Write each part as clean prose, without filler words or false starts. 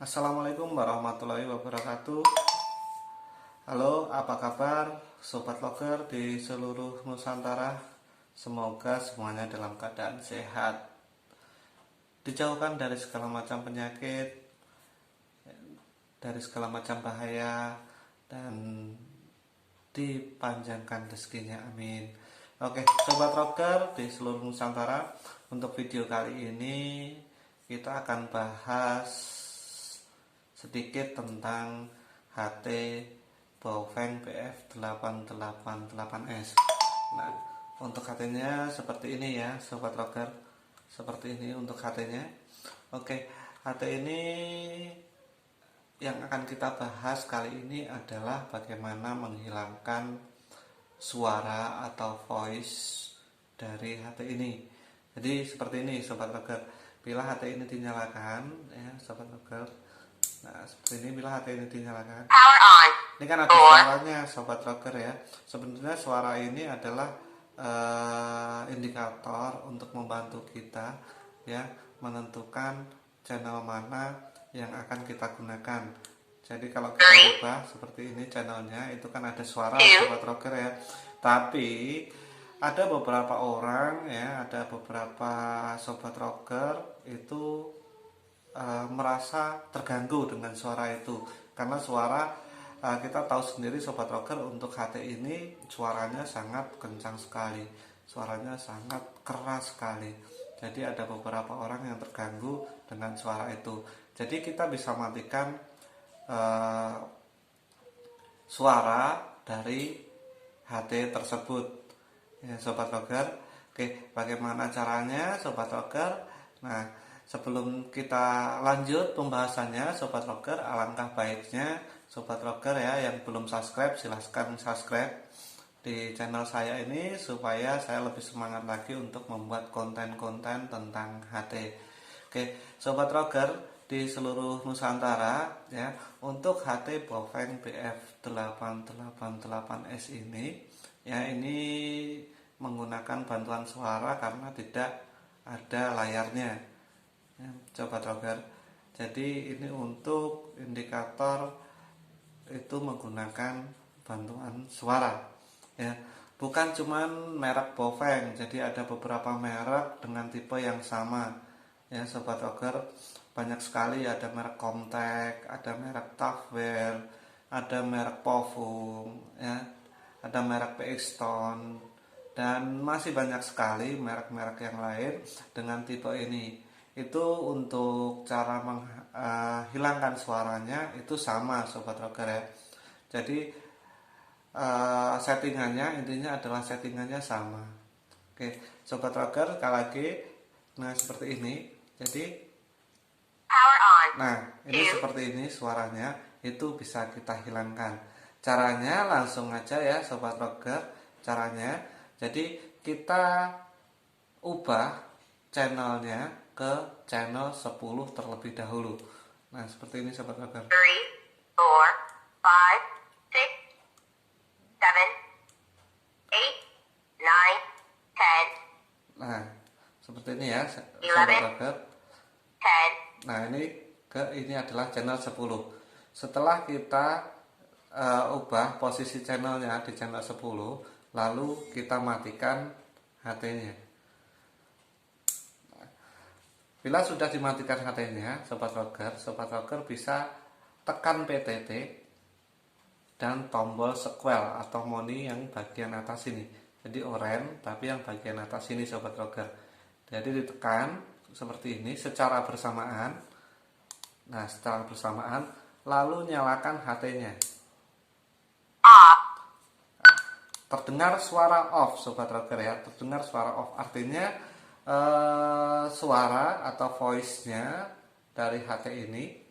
Assalamualaikum warahmatullahi wabarakatuh. Halo, apa kabar Sobat Logger di seluruh Nusantara? Semoga semuanya dalam keadaan sehat, dijauhkan dari segala macam penyakit, dari segala macam bahaya, dan dipanjangkan rezekinya, amin. Oke, Sobat Logger di seluruh Nusantara, untuk video kali ini kita akan bahas sedikit tentang HT Baofeng BF888S. Nah, untuk HT-nya seperti ini ya, Sobat Logger. Seperti ini untuk HT-nya. Oke, HT ini yang akan kita bahas kali ini adalah bagaimana menghilangkan suara atau voice dari HT ini. Jadi seperti ini, Sobat Logger. Bila HT ini dinyalakan ya, Sobat Logger. Nah, seperti ini bila HT ini dinyalakan. Ini kan ada suaranya, Sobat Logger ya. Sebenarnya suara ini adalah indikator untuk membantu kita ya menentukan channel mana yang akan kita gunakan. Jadi kalau kita ubah seperti ini channelnya, itu kan ada suara, Sobat Logger ya. Tapi ada beberapa orang ya, ada beberapa Sobat Logger itu merasa terganggu dengan suara itu, karena suara kita tahu sendiri Sobat Logger, untuk HT ini suaranya sangat kencang sekali, suaranya sangat keras sekali. Jadi ada beberapa orang yang terganggu dengan suara itu. Jadi kita bisa matikan suara dari HT tersebut ya, Sobat Logger. Oke, bagaimana caranya, Sobat Logger? Nah, sebelum kita lanjut pembahasannya, Sobat Logger, alangkah baiknya Sobat Logger ya yang belum subscribe, silahkan subscribe di channel saya ini supaya saya lebih semangat lagi untuk membuat konten-konten tentang HT. Oke, Sobat Logger di seluruh Nusantara ya, untuk HT Baofeng BF888S ini ya, ini menggunakan bantuan suara karena tidak ada layarnya ya, Sobat Logger. Jadi ini untuk indikator itu menggunakan bantuan suara ya, bukan cuman merek Baofeng. Jadi ada beberapa merek dengan tipe yang sama ya, Sobat Logger. Banyak sekali, ada merek Comtek, ada merek Tafwell, ada merek Pofung ya, ada merek PX-Tone, dan masih banyak sekali merek-merek yang lain dengan tipe ini. Itu untuk cara menghilangkan suaranya itu sama, Sobat Logger ya. Jadi settingannya, intinya adalah settingannya sama. Oke, Sobat Logger, sekali lagi, nah seperti ini. Jadi nah ini seperti ini suaranya, itu bisa kita hilangkan. Caranya langsung aja ya, Sobat Logger. Caranya, jadi kita ubah channelnya ke channel 10 terlebih dahulu. Nah seperti ini, Sobat Logger. 3, 4, 5, 6, 7, 8, 9, 10. Nah seperti ini ya, 11, Sobat Logger. 10. Nah ini adalah channel 10. Setelah kita ubah posisi channelnya di channel 10, lalu kita matikan HT-nya. Bila sudah dimatikan HT-nya, Sobat Logger bisa tekan PTT dan tombol sequel atau moni yang bagian atas ini. Jadi oranye tapi yang bagian atas ini, Sobat Logger. Jadi ditekan seperti ini secara bersamaan. Nah, secara bersamaan lalu nyalakan HT-nya. Terdengar suara off, Sobat Logger ya. Terdengar suara off, artinya suara atau voice-nya dari HT ini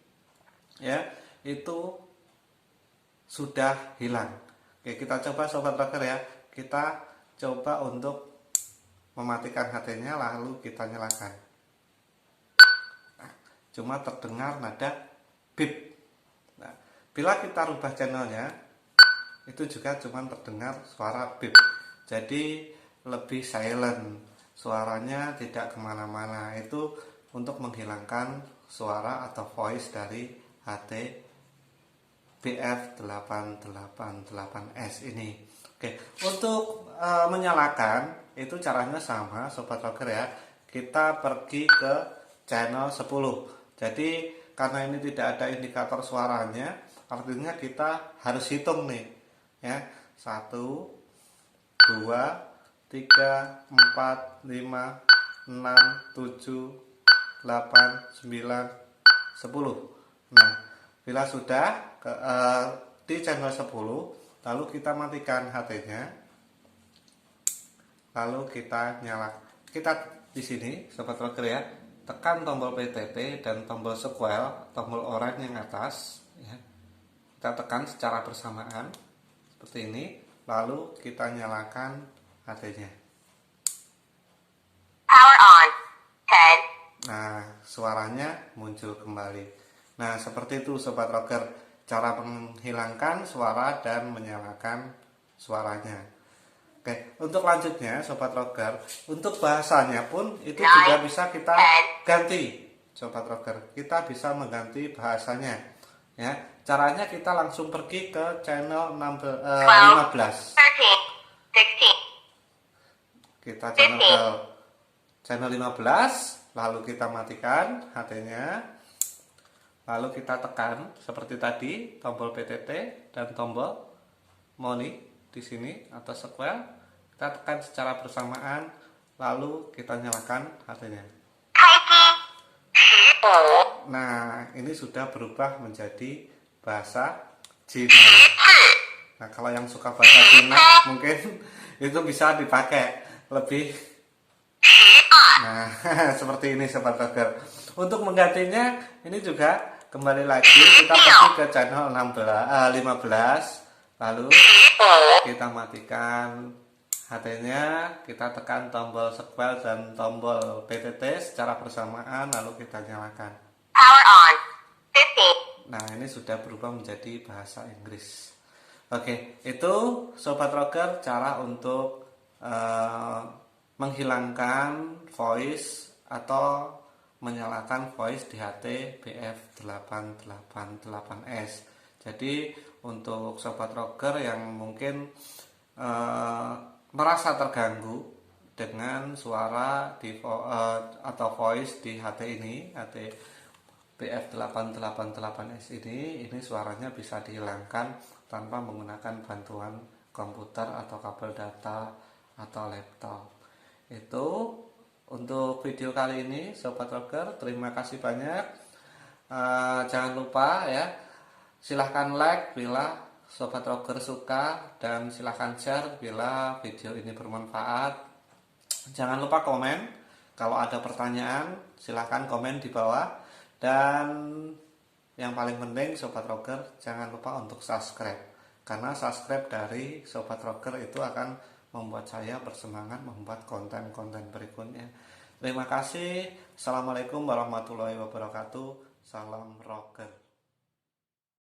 ya, itu sudah hilang. Oke, kita coba, Sobat Logger ya. Kita coba untuk mematikan HT-nya lalu kita nyalakan. Nah, cuma terdengar nada beep. Nah, bila kita rubah channelnya, itu juga cuma terdengar suara beep. Jadi lebih silent, suaranya tidak kemana-mana. Itu untuk menghilangkan suara atau voice dari HT BF888S ini. Oke, untuk menyalakan itu caranya sama Sobat Rocker ya. Kita pergi ke channel 10. Jadi karena ini tidak ada indikator suaranya, artinya kita harus hitung nih ya. 1 2 3 4 5 6 7 8 9 10. Nah, bila sudah di channel 10, lalu kita matikan HT-nya. Lalu kita nyalakan. Kita di sini Sobat Rocker ya, tekan tombol PTT dan tombol sequel, tombol oranye yang atas ya. Kita tekan secara bersamaan seperti ini, lalu kita nyalakan HT-nya. Power on. 10. Nah, suaranya muncul kembali. Nah, seperti itu Sobat Rocker, cara menghilangkan suara dan menyalakan suaranya. Oke, untuk lanjutnya Sobat Rocker, untuk bahasanya pun itu juga bisa kita ganti. Sobat Rocker, kita bisa mengganti bahasanya. Ya, caranya kita langsung pergi ke channel 15. 13. 16. Kita channel 15. Lalu kita matikan HT-nya. Lalu kita tekan seperti tadi tombol PTT dan tombol moni di sini atau sequel. Kita tekan secara bersamaan, lalu kita nyalakan HT-nya. Nah, ini sudah berubah menjadi bahasa Cina. Nah, kalau yang suka bahasa Cina mungkin itu bisa dipakai lebih. Nah, seperti ini Sobat Rocker. Untuk menggantinya ini juga kembali lagi kita pergi ke channel 15, lalu kita matikan HT-nya, kita tekan tombol sequel dan tombol PTT secara bersamaan, lalu kita nyalakan. Power on. 15. Nah, ini sudah berubah menjadi bahasa Inggris. Oke, itu Sobat Rocker cara untuk menghilangkan voice atau menyalakan voice di HT BF888S. Jadi untuk Sobat Rocker yang mungkin merasa terganggu dengan suara atau voice di HT ini, HT BF888S ini suaranya bisa dihilangkan tanpa menggunakan bantuan komputer atau kabel data atau laptop. Itu untuk video kali ini Sobat Rocker, terima kasih banyak. Jangan lupa ya, silahkan like bila Sobat Rocker suka dan silahkan share bila video ini bermanfaat. Jangan lupa komen, kalau ada pertanyaan silahkan komen di bawah. Dan yang paling penting Sobat Rocker, jangan lupa untuk subscribe, karena subscribe dari Sobat Rocker itu akan membuat saya bersemangat membuat konten-konten berikutnya. Terima kasih. Assalamualaikum warahmatullahi wabarakatuh. Salam rocker.